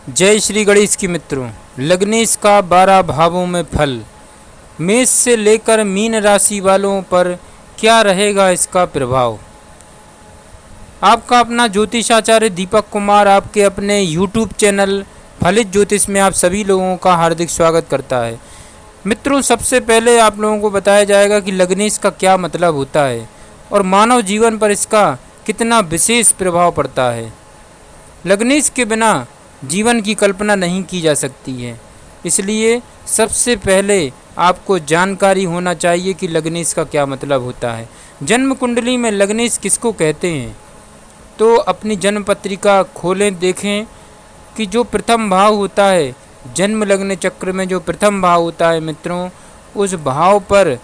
जय श्री गणेश की मित्रों। लग्नेश का 12 भावों में फल, मेष से लेकर मीन राशि वालों पर क्या रहेगा इसका प्रभाव। आपका अपना ज्योतिषाचार्य दीपक कुमार आपके अपने YouTube चैनल फलित ज्योतिष में आप सभी लोगों का हार्दिक स्वागत करता है। मित्रों, सबसे पहले आप लोगों को बताया जाएगा कि लग्नेश का क्या मतलब होता है और मानव जीवन पर इसका कितना विशेष प्रभाव पड़ता है। लग्नेश के बिना जीवन की कल्पना नहीं की जा सकती है, इसलिए सबसे पहले आपको जानकारी होना चाहिए कि लग्नेश का क्या मतलब होता है। जन्म कुंडली में लग्नेश किसको कहते हैं, तो अपनी जन्म पत्रिका खोलें, देखें कि जो प्रथम भाव होता है जन्म लग्न चक्र में, जो प्रथम भाव होता है मित्रों, उस भाव पर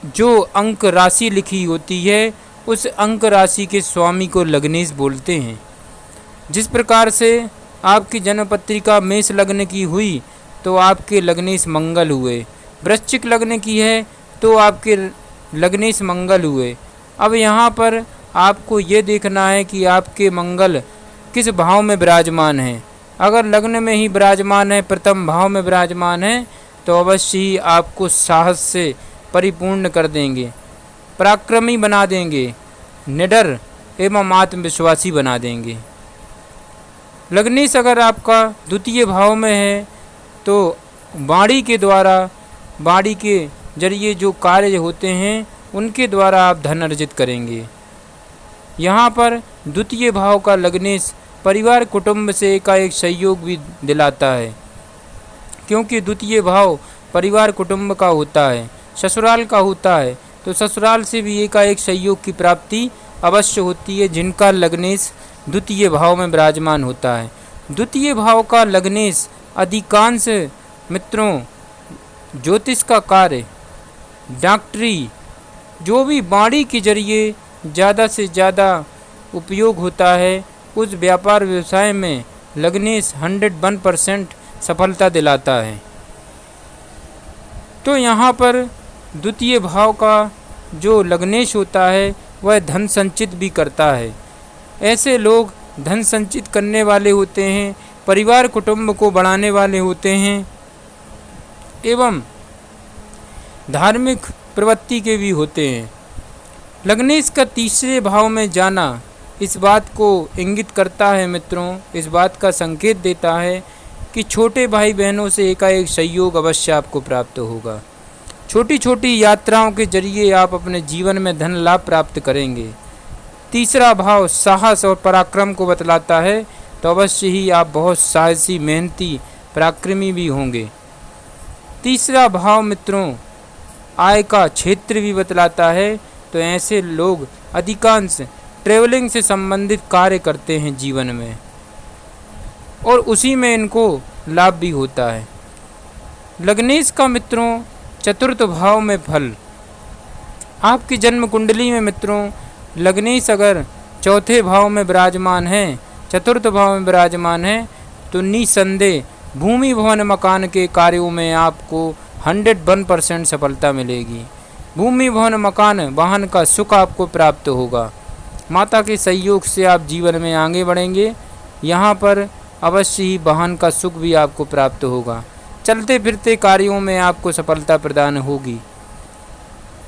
जो अंक राशि लिखी होती है उस अंक राशि के स्वामी को लग्नेश बोलते हैं। जिस प्रकार से आपकी जन्म पत्रिका मेष लग्न की हुई तो आपके लग्नेश मंगल हुए, वृश्चिक लग्न की है तो आपके लग्नेश मंगल हुए। अब यहाँ पर आपको ये देखना है कि आपके मंगल किस भाव में विराजमान है। अगर लग्न में ही विराजमान है, प्रथम भाव में विराजमान है, तो अवश्य ही आपको साहस से परिपूर्ण कर देंगे, पराक्रमी बना देंगे, निडर एवं आत्मविश्वासी बना देंगे। लग्नेश अगर आपका द्वितीय भाव में है तो वाणी के द्वारा, वाणी के जरिए जो कार्य होते हैं उनके द्वारा आप धन अर्जित करेंगे। यहाँ पर द्वितीय भाव का लग्नेश परिवार कुटुंब से एकाएक सहयोग भी दिलाता है, क्योंकि द्वितीय भाव परिवार कुटुंब का होता है, ससुराल का होता है, तो ससुराल से भी एकाएक सहयोग की प्राप्ति अवश्य होती है जिनका लग्नेश द्वितीय भाव में विराजमान होता है। द्वितीय भाव का लग्नेश अधिकांश मित्रों ज्योतिष का कार्य, डॉक्टरी, जो भी वाणी के जरिए ज़्यादा से ज़्यादा उपयोग होता है, उस व्यापार व्यवसाय में लग्नेश 101% सफलता दिलाता है। तो यहाँ पर द्वितीय भाव का जो लग्नेश होता है वह धन संचित भी करता है। ऐसे लोग धन संचित करने वाले होते हैं, परिवार कुटुंब को बढ़ाने वाले होते हैं एवं धार्मिक प्रवृत्ति के भी होते हैं। लग्नेश का तीसरे भाव में जाना इस बात को इंगित करता है मित्रों, इस बात का संकेत देता है कि छोटे भाई बहनों से एकाएक सहयोग अवश्य आपको प्राप्त होगा। छोटी छोटी यात्राओं के जरिए आप अपने जीवन में धन लाभ प्राप्त करेंगे। तीसरा भाव साहस और पराक्रम को बतलाता है, तो अवश्य ही आप बहुत साहसी, मेहनती, पराक्रमी भी होंगे। तीसरा भाव मित्रों आय का क्षेत्र भी बतलाता है, तो ऐसे लोग अधिकांश ट्रेवलिंग से संबंधित कार्य करते हैं जीवन में और उसी में इनको लाभ भी होता है। लग्नेश का मित्रों चतुर्थ भाव में फल, आपकी जन्म कुंडली में मित्रों लग्नेश अगर चौथे भाव में विराजमान है, चतुर्थ भाव में विराजमान है, तो निसंदेह भूमि भवन मकान के कार्यों में आपको 101% सफलता मिलेगी। भूमि भवन मकान वाहन का सुख आपको प्राप्त होगा। माता के सहयोग से आप जीवन में आगे बढ़ेंगे। यहाँ पर अवश्य ही वाहन का सुख भी आपको प्राप्त होगा। चलते फिरते कार्यों में आपको सफलता प्रदान होगी।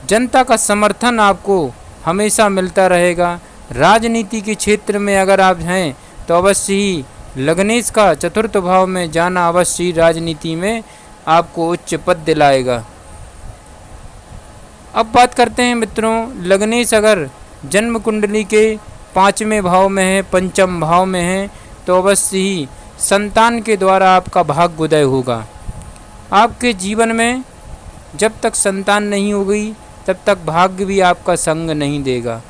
जनता का समर्थन आपको हमेशा मिलता रहेगा। राजनीति के क्षेत्र में अगर आप हैं तो अवश्य ही लग्नेश का चतुर्थ भाव में जाना अवश्य ही राजनीति में आपको उच्च पद दिलाएगा। अब बात करते हैं मित्रों, लग्नेश अगर जन्म कुंडली के 5वें भाव में है, पंचम भाव में है, तो अवश्य ही संतान के द्वारा आपका भाग्योदय होगा। आपके जीवन में जब तक संतान नहीं होगी तब तक भाग्य भी आपका संग नहीं देगा।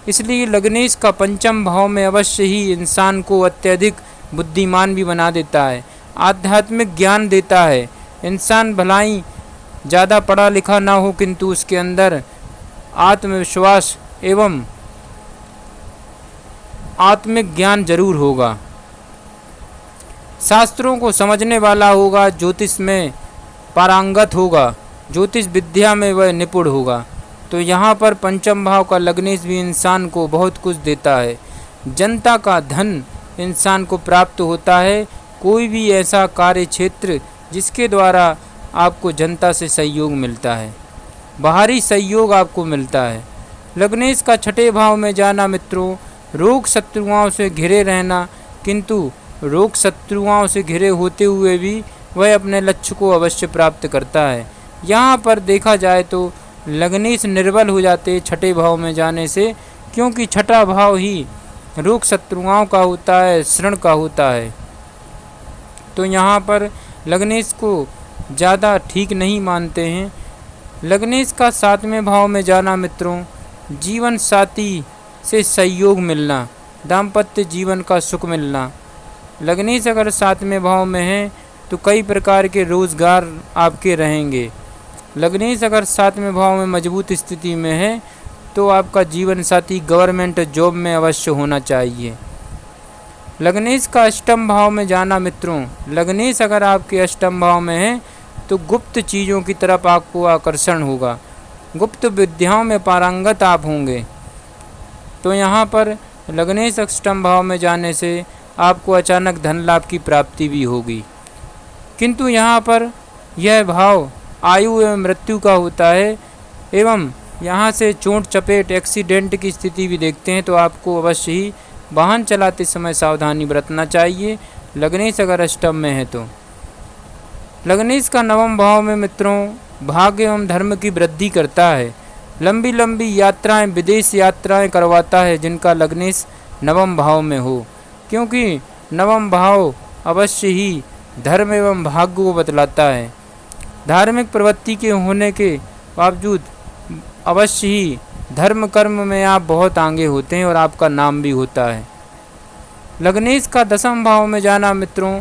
इसलिए लग्नेश का पंचम भाव में अवश्य ही इंसान को अत्यधिक बुद्धिमान भी बना देता है, आध्यात्मिक ज्ञान देता है। इंसान भलाई ज़्यादा पढ़ा लिखा ना हो, किंतु उसके अंदर आत्मविश्वास एवं आत्मिक ज्ञान जरूर होगा। शास्त्रों को समझने वाला होगा, ज्योतिष में पारंगत होगा, ज्योतिष विद्या में वह निपुण होगा। तो यहाँ पर पंचम भाव का लग्नेश भी इंसान को बहुत कुछ देता है। जनता का धन इंसान को प्राप्त होता है। कोई भी ऐसा कार्य क्षेत्र जिसके द्वारा आपको जनता से सहयोग मिलता है, बाहरी सहयोग आपको मिलता है। लग्नेश का छठे भाव में जाना मित्रों, रोग शत्रुओं से घिरे रहना, किंतु रोग शत्रुओं से घिरे होते हुए भी वह अपने लक्ष्य को अवश्य प्राप्त करता है। यहाँ पर देखा जाए तो लग्नेश निर्बल हो जाते छठे भाव में जाने से, क्योंकि छठा भाव ही रोग शत्रुओं का होता है, श्रण का होता है। तो यहाँ पर लग्नेश को ज़्यादा ठीक नहीं मानते हैं। लग्नेश का सातवें भाव में जाना मित्रों, जीवन साथी से सहयोग मिलना, दाम्पत्य जीवन का सुख मिलना। लग्नेश अगर सातवें भाव में है तो कई प्रकार के रोज़गार आपके रहेंगे। लग्नेश अगर सातवें भाव में मजबूत स्थिति में है तो आपका जीवन साथी गवर्नमेंट जॉब में अवश्य होना चाहिए। लग्नेश का अष्टम भाव में जाना मित्रों, लग्नेश अगर आपके अष्टम भाव में है तो गुप्त चीज़ों की तरफ आपको आकर्षण होगा, गुप्त विद्याओं में पारंगत आप होंगे। तो यहाँ पर लग्नेश अष्टम भाव में जाने से आपको अचानक धन लाभ की प्राप्ति भी होगी। किंतु यहाँ पर यह भाव आयु एवं मृत्यु का होता है, एवं यहाँ से चोट चपेट एक्सीडेंट की स्थिति भी देखते हैं, तो आपको अवश्य ही वाहन चलाते समय सावधानी बरतना चाहिए, लग्नेश अगर अष्टम में है तो। लग्नेश का नवम भाव में मित्रों भाग्य एवं धर्म की वृद्धि करता है, लंबी लंबी यात्राएं, विदेश यात्राएं करवाता है जिनका लग्नेश नवम भाव में हो, क्योंकि नवम भाव अवश्य ही धर्म एवं भाग्य को बतलाता है। धार्मिक प्रवृत्ति के होने के बावजूद अवश्य ही धर्म कर्म में आप बहुत आगे होते हैं और आपका नाम भी होता है। लग्नेश का दसम भाव में जाना मित्रों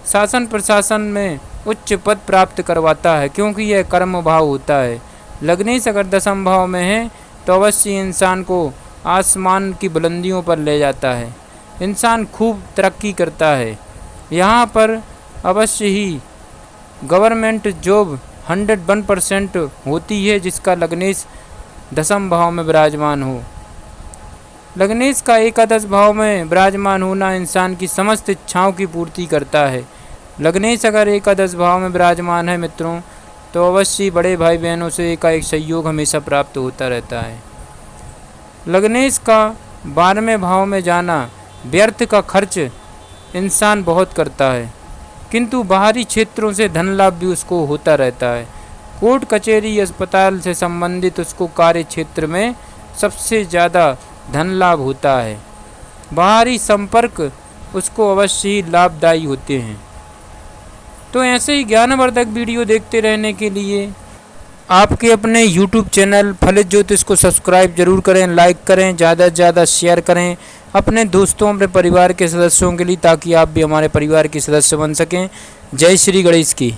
शासन प्रशासन में उच्च पद प्राप्त करवाता है, क्योंकि यह कर्म भाव होता है। लग्नेश अगर दसम भाव में है तो अवश्य इंसान को आसमान की बुलंदियों पर ले जाता है, इंसान खूब तरक्की करता है। यहाँ पर अवश्य ही गवर्नमेंट जॉब 101% होती है जिसका लग्नेश दसम भाव में विराजमान हो। लग्नेश का एकादश भाव में विराजमान होना इंसान की समस्त इच्छाओं की पूर्ति करता है। लग्नेश अगर एकादश भाव में विराजमान है मित्रों तो अवश्य बड़े भाई बहनों से एकाएक सहयोग हमेशा प्राप्त होता रहता है। लग्नेश का 12वें भाव में जाना व्यर्थ का खर्च इंसान बहुत करता है, किंतु बाहरी क्षेत्रों से धन लाभ भी उसको होता रहता है। कोर्ट कचहरी अस्पताल से संबंधित उसको कार्य क्षेत्र में सबसे ज़्यादा धन लाभ होता है। बाहरी संपर्क उसको अवश्य ही लाभदायी होते हैं। तो ऐसे ही ज्ञानवर्धक वीडियो देखते रहने के लिए आपके अपने YouTube चैनल फलित ज्योतिष को सब्सक्राइब जरूर करें, लाइक करें, ज़्यादा से ज़्यादा शेयर करें अपने दोस्तों, अपने परिवार के सदस्यों के लिए, ताकि आप भी हमारे परिवार के सदस्य बन सकें। जय श्री गणेश की।